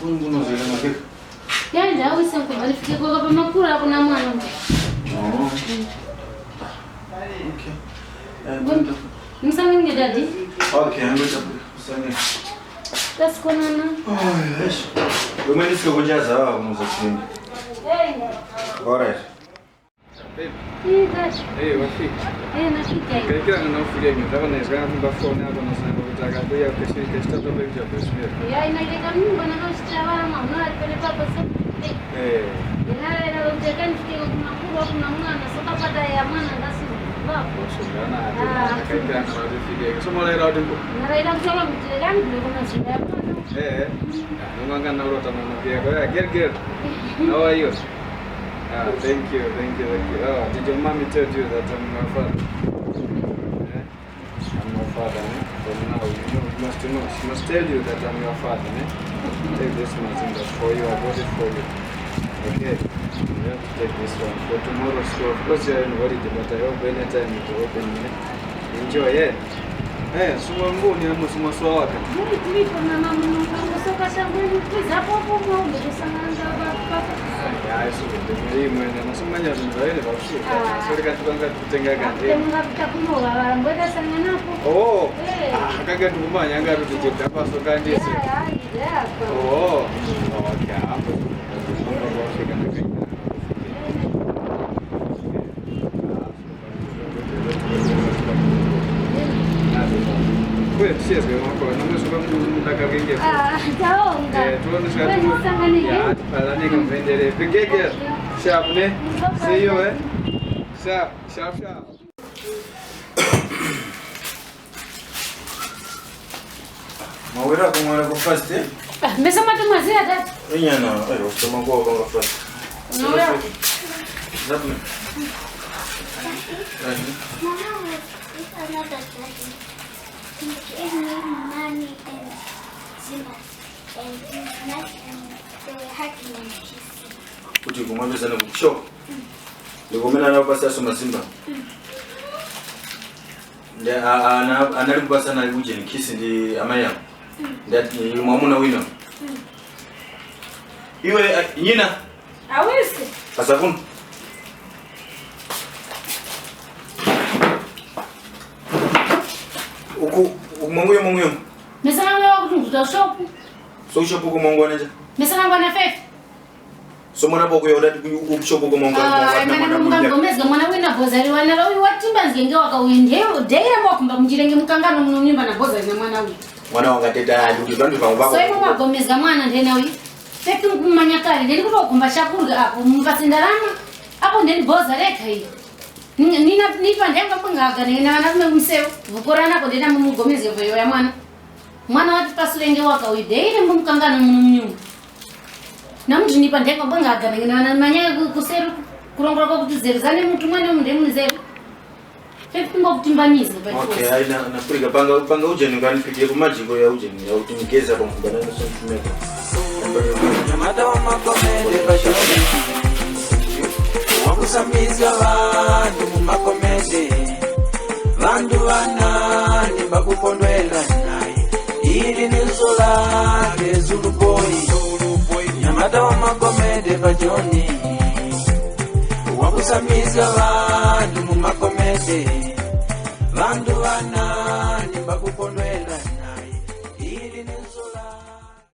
Bunguno zile makeka. Yaani au isangu alifika kwa baba makula kuna mwana. Okay. Msange daddy. Okay, I'm going to msange. That's konana. Oh, yes. Wewe nisiko kujaza hawa unaweza kuenda. Alright. Hey, daddy. Hey, wafiki. Nafika. Kila ninaofikia mimi nataka niweka kwa phone hapo na sasa nataka kuja keshika stop hapo hivi hapo sio. Ya inaileta nyumba na hospitali mama, na peleka hapo sasa. Ina unataka nifike kuna mwana soka pata ya mwana ndasi. Wapo. Shindana hapa. Kaita na wafiki. Somo la raundi. Na raida kusema mtirani ndio kuna shida hapo. Nunganga na urota mama pia. Kwa get. How are you? Thank you. Oh, did your mommy tell you that I'm your father? I'm your father, eh? But now you must know. She must tell you that I'm your father, eh? Take this Mazinga for you. I bought it for you. Okay? You have to take this one for tomorrow's school. Of course you're in holiday, but I hope anytime you open it. Enjoy, yeah? Suma nguni ama suma swaka. Muri tulipo na mama soka shangwe kwiza hapo muombe kusangana baba. Isso hii mwene nasoma nyazo ndio basi. Serikali tukanga kutenga gani? Tenga kutakumoa mbona sana napo. Oh. Akaga tukumanya ngaru tujeta hapa soka ndisi. Oh. Okay, hapo. Wewe sio sio wako na mwisho mtaka genge. Taonga. Tuone shaka. Ya, pala ni kumvendele. Pigege. Sharp ne? See you eh? Sharp. Mawera kumara kwa first eh? Mbesa matumazia dad. Enyana, usoma kwa first. Unaona? Zapu. Gave me money and Zimba and it's nice and they were hugging and kissing. Kuti kumwambia sana kuchoko. Ndigomena na basa soma Simba. Ndia analipa sana uje ni kisi ndi amaya. Ndia ni mwamuna wino. Iwe nyina. Awese. Pasakun. Mungu. Mesana wewe kutunza shop. So shop ko Mungu anaje. Mesana bwana fefe. So mwana boko yoda ku shop ko Mungu. Mwana mwana wina bozari wana rawi watimba nzenge wakawinde. Deye mwakumba mjirenge mkangano mnyumba na bozari na mwana wi. Mwana wanga teta ndugu zangu bako. So mwa gomeza mwana ndena wi. Fefe kumanya kale ndeni kutokumba shakurga hapo mvasindalama. Hapo ndeni bozari kai. Nipa ndenga pangaga nina wana mseo vukorana ko ndena mumugomeze voyo ya mwana. Mwana wati pasulenge waka uide mumkangana mnyumba. Namtu nipa ndenga pangaga nina manya kuseru kurongora ko kutizerzane mtu mwana mnde mzeru. Fefu ngo kutimbaniza by force. Okay, aina napuriga panga uje ngani pigie ku majiko ya uje ya utumikeza kwa mkubana na so tumeka. Nyamata wa makomende bashoni. Wakusamiza vandu mumakomende vandu vanani bakupondwela naye ili nizola kezuluboi nyamata wa makomende bajoni wakusamiza vandu mumakomende vandu vanani bakupondwela